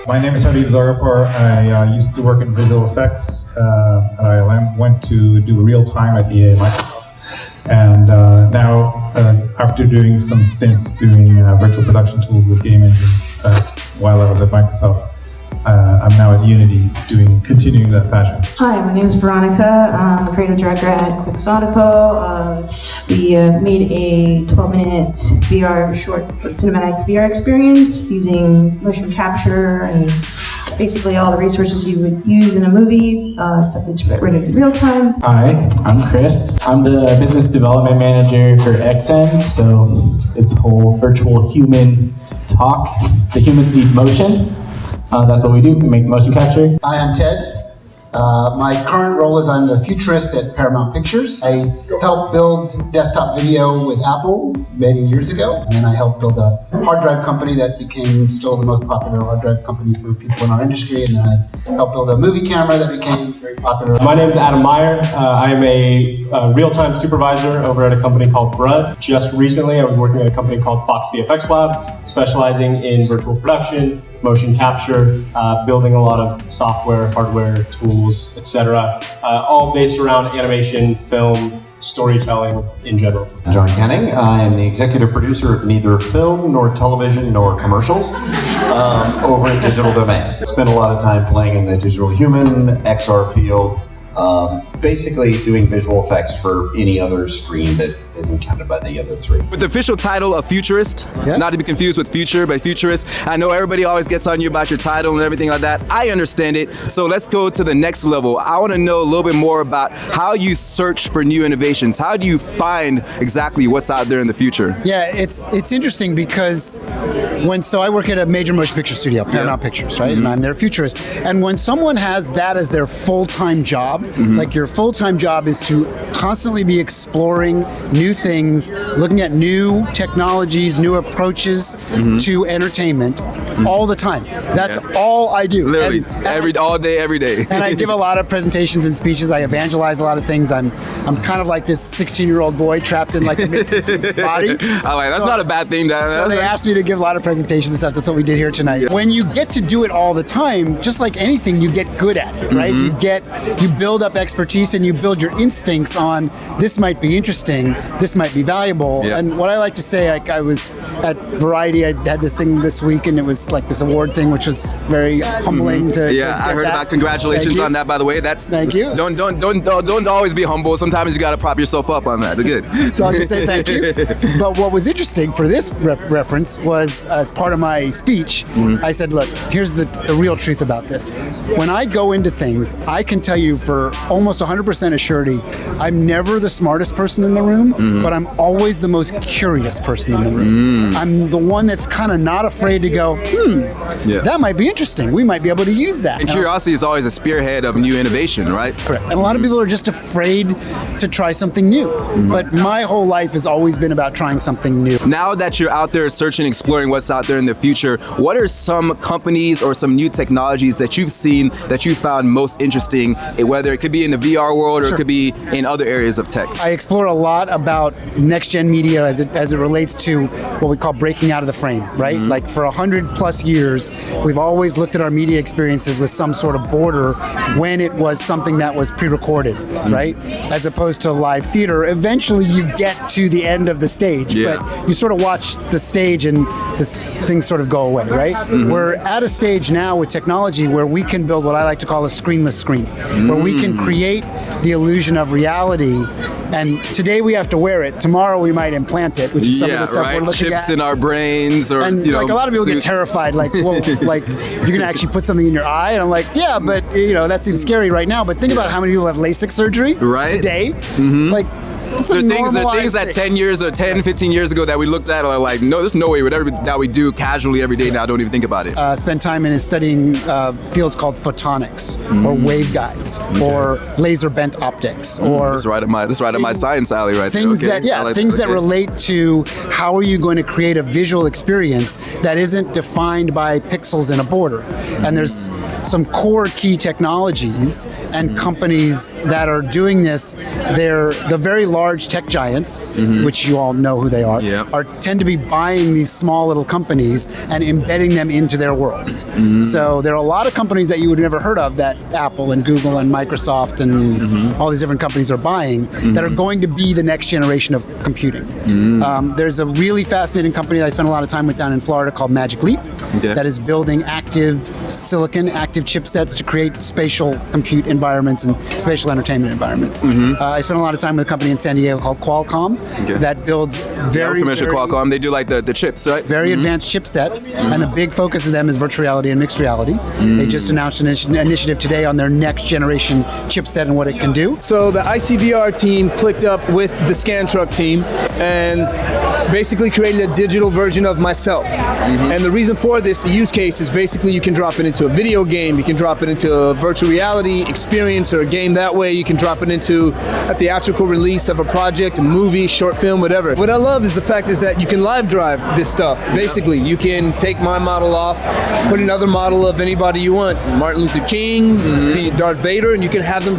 My name is Habib Zargarpour. I used to work in visual effects. I went to do real time at EA Microsoft. And now, after doing some stints doing virtual production tools with game engines while I was at Microsoft, I'm now at Unity continuing that passion. Hi, my name is Veronica. I'm a creative director at Quixotical. We made a 12-minute VR short cinematic VR experience using motion capture and basically all the resources you would use in a movie, except it's rendered in real time. Hi, I'm Chris. I'm the business development manager for XN, so this whole virtual human talk, the humans need motion. That's what we do, we make motion capture. Hi, I'm Ted. My current role is I'm the Futurist at Paramount Pictures. I helped build desktop video with Apple many years ago, and then I helped build a hard drive company that became still the most popular hard drive company for people in our industry, and then I helped build a movie camera that became very popular. My name is Adam Meyer. I'm a real-time supervisor over at a company called Brud. Just recently, I was working at a company called Fox VFX Lab, specializing in virtual production, motion capture, building a lot of software, hardware, tools, etc., all based around animation, film, storytelling in general. John Canning. I am the executive producer of neither film nor television nor commercials over in Digital Domain. Spent a lot of time playing in the digital human, XR field, basically doing visual effects for any other stream that isn't counted by the other three. With the official title of Futurist, not to be confused with Future, but Futurist. I know everybody always gets on you about your title and everything like that. I understand it. So let's go to the next level. I want to know a little bit more about how you search for new innovations. How do you find exactly what's out there in the future? Yeah, it's interesting because I work at a major motion picture studio, Paramount Pictures, right? And I'm their Futurist. And when someone has that as their full-time job, like your full-time job is to constantly be exploring new things, looking at new technologies, new approaches to entertainment all the time. That's all I do. Literally, all day, every day. And I give a lot of presentations and speeches. I evangelize a lot of things. I'm kind of like this 16-year-old boy trapped in like the midst of his body. That's not a bad thing. So they asked me to give a lot of presentations and stuff. That's what we did here tonight. When you get to do it all the time, just like anything, you get good at it, right? You build up expertise and you build your instincts on this might be interesting, this might be valuable. And what I like to say, like I was at Variety, I had this thing this week and it was like this award thing, which was very humbling to I heard about. Congratulations on that, by the way. Thank you. Don't always be humble. Sometimes you got to prop yourself up on that. Good. So I'll just say thank you. But what was interesting for this reference was, as part of my speech, I said, look, here's the real truth about this. When I go into things, I can tell you for almost 100% assurity, I'm never the smartest person in the room, but I'm always the most curious person in the room. I'm the one that's kind of not afraid to go, that might be interesting. We might be able to use that. And curiosity is always a spearhead of new innovation, right? Correct. And a lot of people are just afraid to try something new. But my whole life has always been about trying something new. Now that you're out there searching, exploring what's out there in the future, what are some companies or some new technologies that you've seen that you found most interesting, whether it could be in the VR world or it could be in other areas of tech? I explore a lot about next-gen media as it relates to what we call breaking out of the frame, right? Like for 100+ years, we've always looked at our media experiences with some sort of border when it was something that was pre-recorded, right? As opposed to live theater. Eventually you get to the end of the stage, but you sort of watch the stage and things sort of go away, right? We're at a stage now with technology where we can build what I like to call a screenless screen, where we can create the illusion of reality. And today we have to wear it. Tomorrow we might implant it, which is some of the stuff we're looking at. Chips in our brains, or and like a lot of people get terrified, like, well, like you're gonna actually put something in your eye, and I'm like, yeah, but that seems scary right now. But think about how many people have LASIK surgery today, like. The things that 10 years or 10, 15 years ago that we looked at are like, no, there's no way whatever that we do casually every day now, don't even think about it. Spend time in studying fields called photonics or waveguides or laser bent optics or that's right up my science alley right things there. Things that relate to how are you going to create a visual experience that isn't defined by pixels in a border. And there's some core key technologies and companies that are doing this. They're the very large large tech giants, which you all know who they are, tend to be buying these small little companies and embedding them into their worlds. So there are a lot of companies that you would have never heard of that Apple and Google and Microsoft and all these different companies are buying that are going to be the next generation of computing. There's a really fascinating company that I spent a lot of time with down in Florida called Magic Leap that is building active silicon, active chipsets to create spatial compute environments and spatial entertainment environments. I spent a lot of time with a company in San Diego called Qualcomm that builds very, I'm familiar with Qualcomm. They do like the chips, right? Very advanced chipsets, and the big focus of them is virtual reality and mixed reality. They just announced an initiative today on their next generation chipset and what it can do. So the ICVR team clicked up with the Scan Truck team and basically created a digital version of myself. And the reason for this, the use case is basically you can drop it into a video game, you can drop it into a virtual reality experience or a game that way, you can drop it into a theatrical release of a project, a movie, short film, whatever. What I love is the fact is that you can live drive this stuff. Basically, you can take my model off, put another model of anybody you want, Martin Luther King, Darth Vader, and you can have them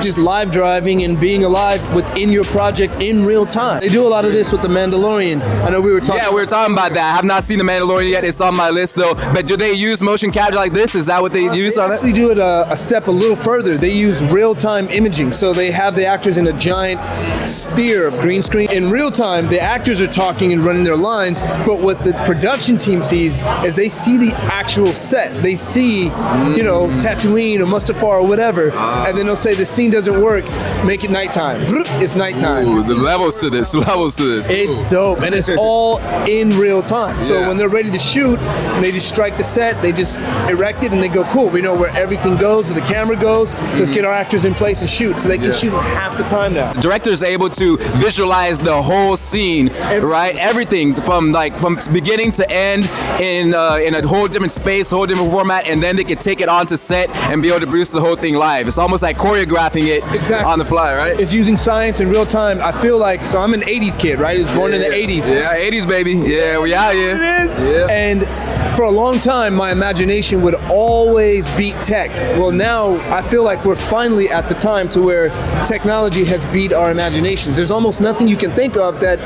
just live driving and being alive within your project in real time. They do a lot of this with The Mandalorian. I know we were talking. Yeah, we were talking about that. I have not seen The Mandalorian yet. It's on my list though. But do they use motion capture like this? Is that what they use on it? They actually do it a step a little further. They use real-time imaging. So they have the actors in a giant sphere of green screen. In real time, the actors are talking and running their lines, but what the production team sees is they see the actual set. They see, Tatooine or Mustafar or whatever, and then they'll say the scene doesn't work, make it nighttime. It's nighttime. Ooh, the levels to this. It's dope, and it's all in real time. So when they're ready to shoot, they just strike the set, they just erect it, and they go, cool, we know where everything goes, where the camera goes, let's get our actors in place and shoot. So they can shoot half the time now. The director's able to visualize the whole scene, right? Everything from beginning to end in a whole different space, whole different format, and then they can take it onto set and be able to produce the whole thing live. It's almost like choreographing it on the fly, right? It's using science in real time. I feel like, so I'm an 80s kid, right? I was born in the 80s. Yeah, 80s baby. Yeah, we out here. It is. Yeah. And for a long time, my imagination would always beat tech. Well, now I feel like we're finally at the time to where technology has beat our imaginations. There's almost nothing you can think of that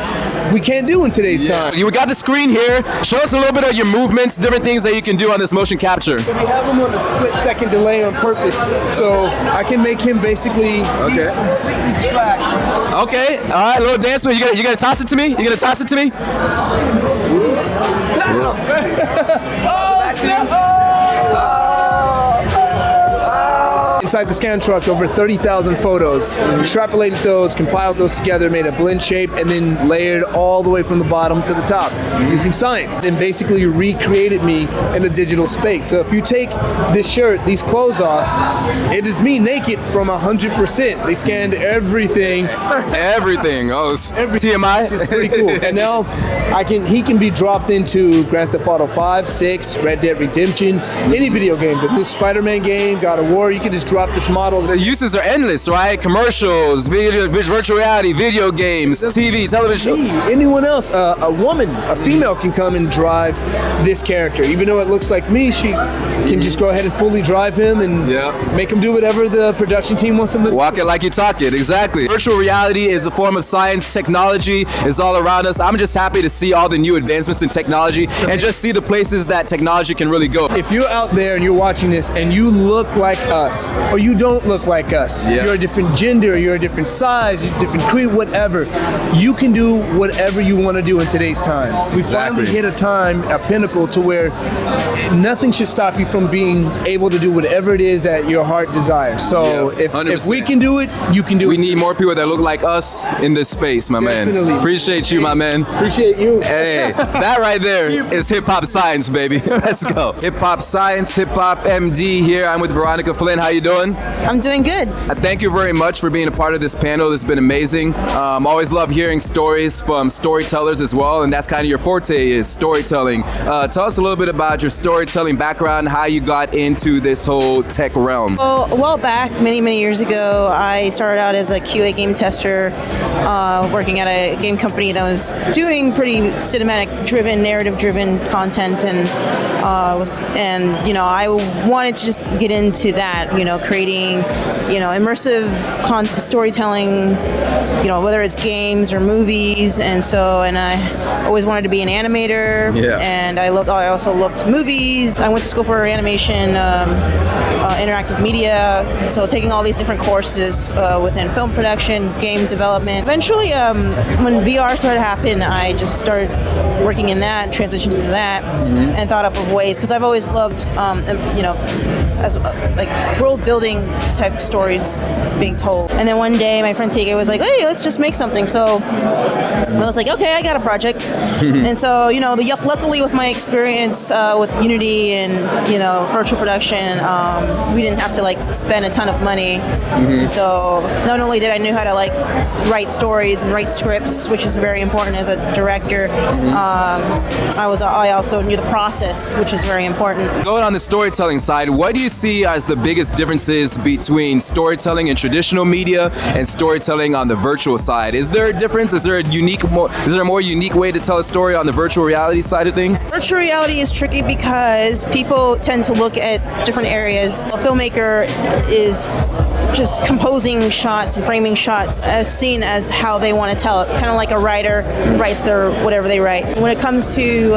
we can't do in today's time. You got the screen here. Show us a little bit of your movements, different things that you can do on this motion capture. So we have him on a split-second delay on purpose, so I can make him basically completely tracked. Okay, all right, little dance. You gonna toss it to me? You gonna toss it to me? Oh, snap! Inside the Scan Truck, over 30,000 photos. Extrapolated those, compiled those together, made a blend shape, and then layered all the way from the bottom to the top using science. And basically recreated me in a digital space. So if you take this shirt, these clothes off, it is me naked from 100%. They scanned everything. Everything. Oh, TMI. Which is pretty cool. And now he can be dropped into Grand Theft Auto 5, 6, Red Dead Redemption, any video game. The new Spider-Man game, God of War, you can just drop this model. The uses are endless, right? Commercials, virtual reality, video games, TV, television. Anyone else, a woman, a female can come and drive this character. Even though it looks like me, she can just go ahead and fully drive him and make him do whatever the production team wants him to do. Walk it like you talk it, exactly. Virtual reality is a form of science. Technology is all around us. I'm just happy to see all the new advancements in technology and just see the places that technology can really go. If you're out there and you're watching this and you look like us, or you don't look like us, you're a different gender, you're a different size, you're a different creed, whatever, you can do whatever you want to do in today's time. We finally hit a pinnacle to where nothing should stop you from being able to do whatever it is that your heart desires. So if we can do it, you can do it. We need more people that look like us in this space, my man. Appreciate you, my man. Appreciate you. Hey, that right there is hip-hop science, baby. Let's go. Hip-hop science, hip-hop MD here. I'm with Veronica Flynn. How you doing? I'm doing good. Thank you very much for being a part of this panel. It's been amazing. Always love hearing stories from storytellers as well, and that's kind of your forte is storytelling. Tell us a little bit about your storytelling background, how you got into this whole tech realm. Well, a while back, many years ago, I started out as a QA game tester, working at a game company that was doing pretty cinematic-driven, narrative-driven content, and I wanted to just get into that, creating, immersive storytelling, whether it's games or movies. And I always wanted to be an animator. Yeah. And I also loved movies. I went to school for animation, interactive media. So taking all these different courses within film production, game development. Eventually, when VR started to happen, I just started working in that, transitioned to that, and thought up of ways, because I've always loved, as like world building type stories being told. And then one day my friend Tika was like, hey, let's just make something. So I was like, okay, I got a project. And so, luckily with my experience with Unity and, virtual production, we didn't have to like spend a ton of money. So not only did I know how to like write stories and write scripts, which is very important as a director, I also knew the process, which is very important. Going on the storytelling side, what do you see as the biggest differences between storytelling in traditional media and storytelling on the virtual side? Is there a difference? Is there a more unique way to tell a story on the virtual reality side of things? Virtual reality is tricky because people tend to look at different areas. A filmmaker is just composing shots and framing shots as seen as how they want to tell it, kind of like a writer writes their whatever they write. When it comes to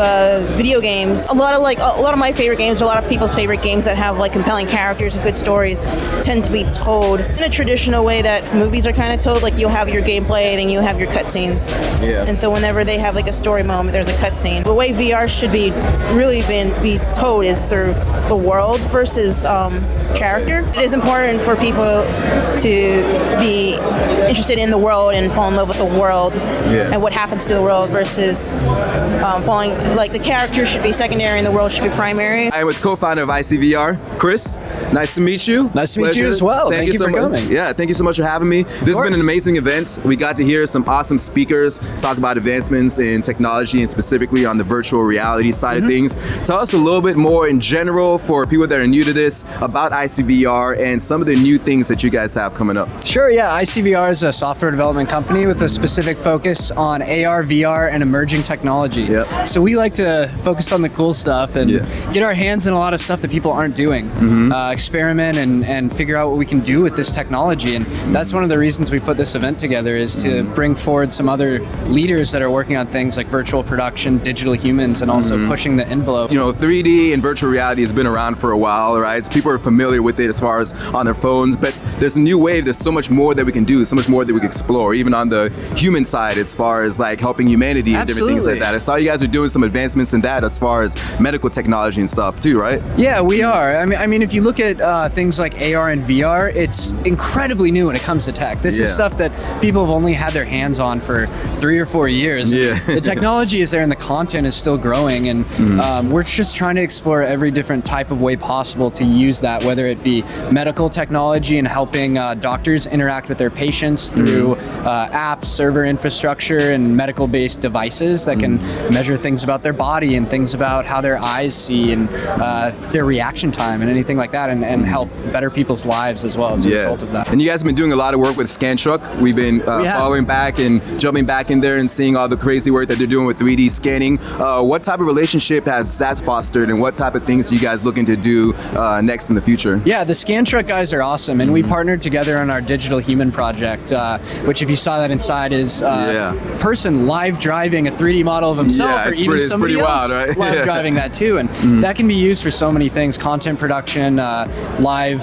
video games, a lot of my favorite games, or a lot of people's favorite games that have like compelling characters and good stories, tend to be told in a traditional way that movies are kind of told. Like you'll have your gameplay, then you have your cutscenes. Yeah. And so whenever they have like a story moment, there's a cutscene. The way VR should be told is through the world versus character. It is important for people to be interested in the world and fall in love with the world and what happens to the world versus falling, like the character should be secondary and the world should be primary. I'm with co-founder of ICVR, Chris. Nice to meet you. Nice to meet you as well. Thank you so for much. coming. Yeah, thank you so much for having me. This has been an amazing event. We got to hear some awesome speakers talk about advancements in technology and specifically on the virtual reality side of things. Tell us a little bit more in general for people that are new to this about ICVR and some of the new things that you guys have coming up. Sure, yeah. ICVR is a software development company with a specific focus on AR, VR, and emerging technology. Yep. So we like to focus on the cool stuff and get our hands in a lot of stuff that people aren't doing. Experiment and figure out what we can do with this technology. And that's one of the reasons we put this event together, is to bring forward some other leaders that are working on things like virtual production, digital humans, and also pushing the envelope. 3D and virtual reality has been around for a while, right? So people are familiar with it as far as on their phones, but there's a new wave. There's so much more that we can do, so much more that we can explore, even on the human side as far as like helping humanity and different things like that. I saw you guys are doing some advancements in that as far as medical technology and stuff too, right? Yeah, we are. I mean, if you look at things like AR and VR, it's incredibly new when it comes to tech. This is stuff that people have only had their hands on for 3 or 4 years. The technology is there and the content is still growing, and we're just trying to explore every different type of way possible to use that, whether it be medical technology and helping doctors interact with their patients through apps, server infrastructure, and medical-based devices that can measure things about their body and things about how their eyes see and their reaction time and anything like that, and help better people's lives as well as a result of that. And you guys have been doing a lot of work with Scan Truck. We've been following back and jumping back in there and seeing all the crazy work that they're doing with 3D scanning. What type of relationship has that fostered, and what type of things are you guys looking to do next in the future? Yeah, the Scan Truck guys are awesome, and we partnered together on our digital human project, which, if you saw that inside, is person live driving a 3D model of himself, or even somebody else wild, right? live driving that too. And that can be used for so many things: content production, live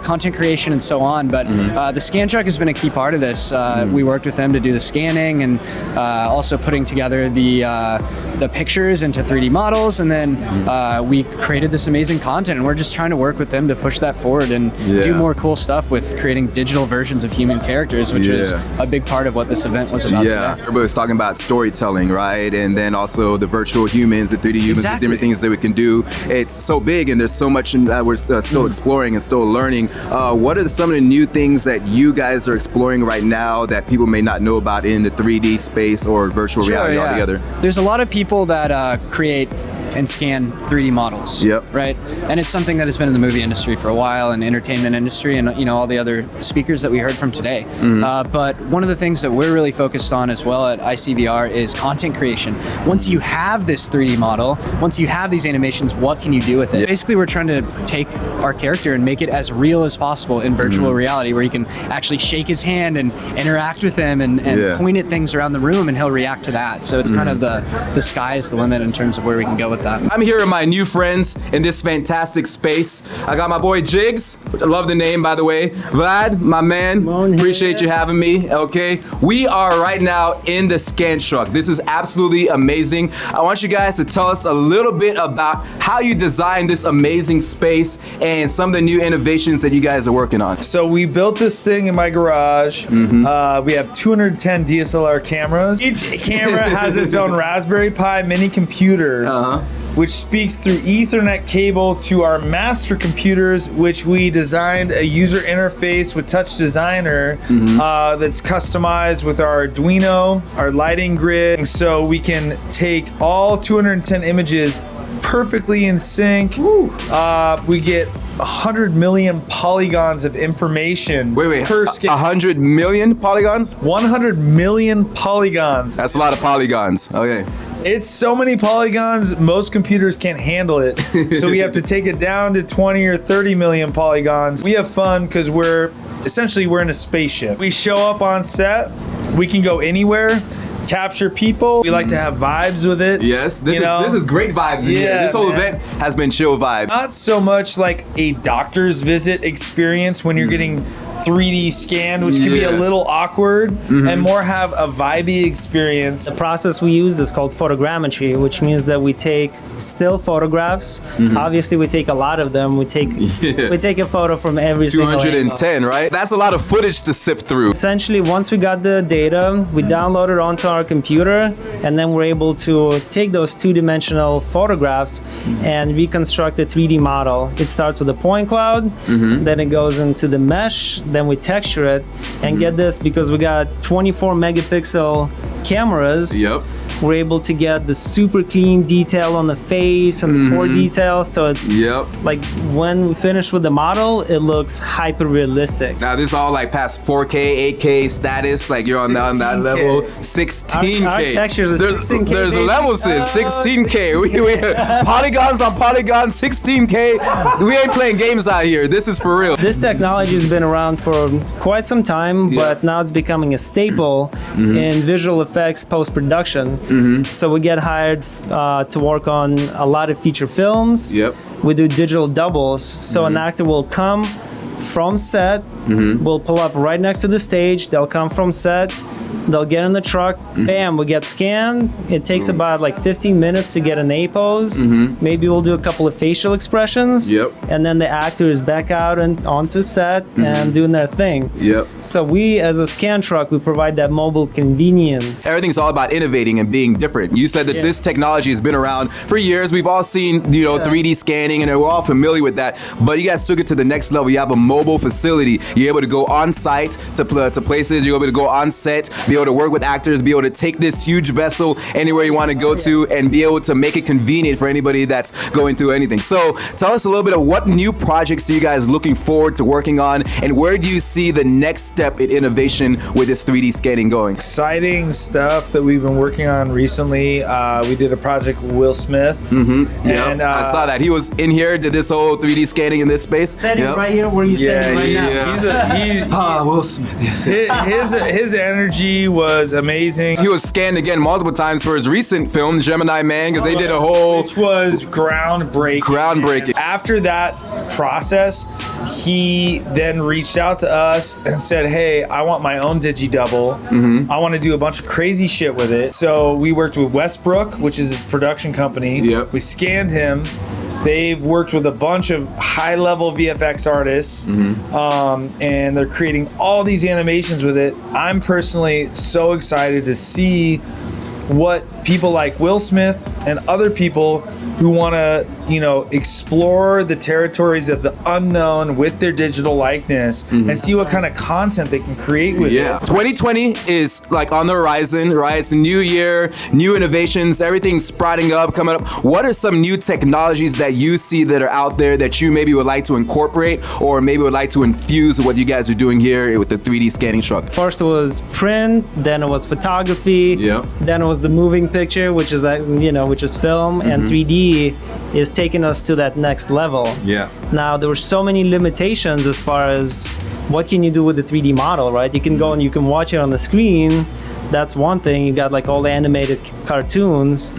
content creation, and so on. But the Scan Truck has been a key part of this. We worked with them to do the scanning and also putting together the pictures into 3D models, and then we created this amazing content, and we're just trying to work with them to push that forward and do more cool stuff with creating digital versions of human characters, which is a big part of what this event was about today. Everybody was talking about storytelling, right? And then also the virtual humans, the 3D humans, the different things that we can do. It's so big, and there's so much that we're still exploring and still learning. What are some of the new things that you guys are exploring right now that people may not know about in the 3D space or virtual reality altogether? There's a lot of people that create and scan 3D models. Yep. Right? And it's something that has been in the movie industry for a while, and entertainment industry, and all the other speakers that we heard from today. But one of the things that we're really focused on as well at ICVR is content creation. Once you have this 3D model, once you have these animations, what can you do with it? Basically, we're trying to take our character and make it as real as possible in virtual reality, where you can actually shake his hand and interact with him and point at things around the room, and he'll react to that. So it's kind of the sky is the limit in terms of where we can go with that. I'm here with my new friends in this fantastic space. I got my boy Jiggs. I love the name, by the way. Vlad, my man. Appreciate you having me. Okay. We are right now in the Scan Truck. This is absolutely amazing. I want you guys to tell us a little bit about how you designed this amazing space and some of the new innovations that you guys are working on. So we built this thing in my garage. We have 210 DSLR cameras. Each camera has its own Raspberry Pi mini computer, which speaks through Ethernet cable to our master computers, which we designed a user interface with Touch Designer that's customized with our Arduino, our lighting grid, so we can take all 210 images perfectly in sync. We get 100 million polygons of information per scan. 100 million polygons? 100 million polygons. That's a lot of polygons. Okay. It's so many polygons, most computers can't handle it. So we have to take it down to 20 or 30 million polygons. We have fun because we're in a spaceship. We show up on set, we can go anywhere, capture people. We like to have vibes with it. Yes, this is great vibes in here. This whole event has been chill vibes. Not so much like a doctor's visit experience when you're getting 3D scanned, which can be a little awkward, and more have a vibey experience. The process we use is called photogrammetry, which means that we take still photographs. Obviously, we take a lot of them. We take a photo from every 210, right? That's a lot of footage to sift through. Essentially, once we got the data, we download it onto our computer, and then we're able to take those two-dimensional photographs and reconstruct a 3D model. It starts with a point cloud, then it goes into the mesh, then we texture it, and get this, because we got 24 megapixel cameras. We're able to get the super clean detail on the face and the pore detail, so it's like when we finish with the model, it looks hyper realistic. Now this is all like past 4K, 8K status, like you're on that level. 16K. Our textures are 16K. There's levels to this. 16K. We polygons on polygons, 16K. We ain't playing games out here. This is for real. This technology has been around for quite some time, but now it's becoming a staple in visual effects post-production. So we get hired to work on a lot of feature films. We do digital doubles. So an actor will come from set, will pull up right next to the stage. They'll come from set. They'll get in the truck, bam, we get scanned. It takes about like 15 minutes to get an A pose. Maybe we'll do a couple of facial expressions. And then the actor is back out and onto set and doing their thing. So we, as a scan truck, we provide that mobile convenience. Everything's all about innovating and being different. You said that this technology has been around for years. We've all seen, 3D scanning, and we're all familiar with that. But you guys took it to the next level. You have a mobile facility. You're able to go on site to places. You're able to go on set, be able to work with actors, be able to take this huge vessel anywhere you want to go to, and be able to make it convenient for anybody that's going through anything. So tell us a little bit of what new projects are you guys looking forward to working on, and where do you see the next step in innovation with this 3D scanning going? Exciting stuff that we've been working on recently. We did a project with Will Smith. And I saw that. He was in here, did this whole 3D scanning in this space. Standing right here where you standing right now. Will Smith. His energy was amazing. He was scanned again multiple times for his recent film, Gemini Man, because they did a whole... Which was groundbreaking. After that process, he then reached out to us and said, hey, I want my own DigiDouble. I want to do a bunch of crazy shit with it. So we worked with Westbrook, which is his production company. We scanned him. They've worked with a bunch of high-level VFX artists, and they're creating all these animations with it. I'm personally so excited to see what people like Will Smith and other people who want to, explore the territories of the unknown with their digital likeness and see what kind of content they can create with it. 2020 is like on the horizon, right? It's a new year, new innovations, everything's sprouting up, coming up. What are some new technologies that you see that are out there that you maybe would like to incorporate or maybe would like to infuse what you guys are doing here with the 3D scanning truck? First it was print, then it was photography, then it was the moving picture, which is which is film, and 3D is taking us to that next level. Now there were so many limitations as far as what can you do with the 3D model, right? You can go and you can watch it on the screen. That's one thing. You got like all the animated cartoons.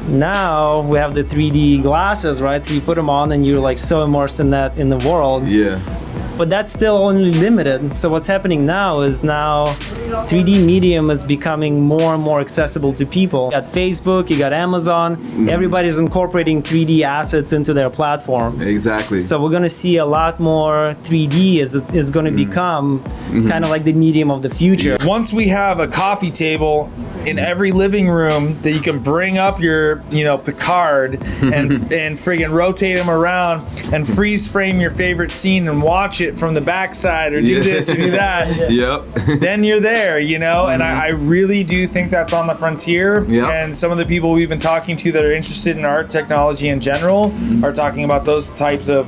Now we have the 3D glasses, right? So you put them on and you're like so immersed in the world. But that's still only limited. So what's happening now is 3D medium is becoming more and more accessible to people. You got Facebook, you got Amazon, everybody's incorporating 3D assets into their platforms. Exactly. So we're gonna see a lot more 3D is gonna become kind of like the medium of the future. Once we have a coffee table in every living room that you can bring up your, Picard and friggin' rotate them around and freeze frame your favorite scene and watch it from the backside or do this or do that. Then you're there, and I really do think that's on the frontier. And some of the people we've been talking to that are interested in art technology in general are talking about those types of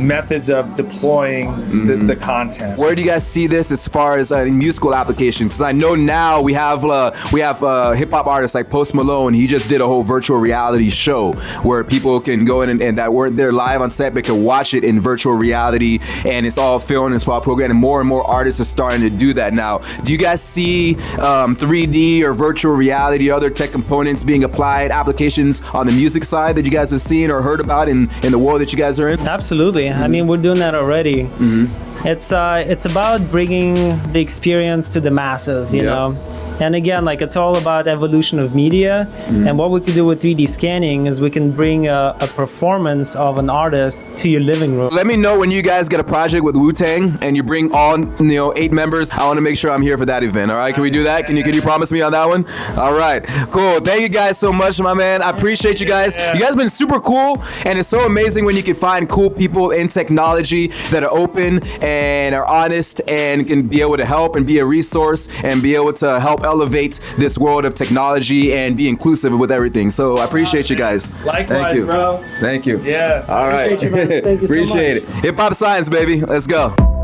methods of deploying the content. Where do you guys see this as far as musical applications? Because I know now we have hip hop artists like Post Malone. He just did a whole virtual reality show where people can go in and that weren't there live on set but can watch it in virtual reality, and it's all filmed and it's all programmed. And more artists are starting to do that now. Do you guys see 3D or virtual reality or other tech components being applied, applications on the music side that you guys have seen or heard about in the world that you guys are in? Absolutely. I mean, we're doing that already. It's about bringing the experience to the masses, you know. And again, like it's all about evolution of media. And what we can do with 3D scanning is we can bring a performance of an artist to your living room. Let me know when you guys get a project with Wu-Tang and you bring all 8 members. I want to make sure I'm here for that event. All right, can we do that? Can you promise me on that one? All right, cool. Thank you guys so much, my man. I appreciate you guys. You guys have been super cool, and it's so amazing when you can find cool people in technology that are open and are honest and can be able to help and be a resource and be able to help elevate this world of technology and be inclusive with everything. So I appreciate you guys. Likewise, thank you, bro. Thank you. Yeah. All right. Appreciate you, man. Thank you so Appreciate much. it. Hip hop science, baby. Let's go.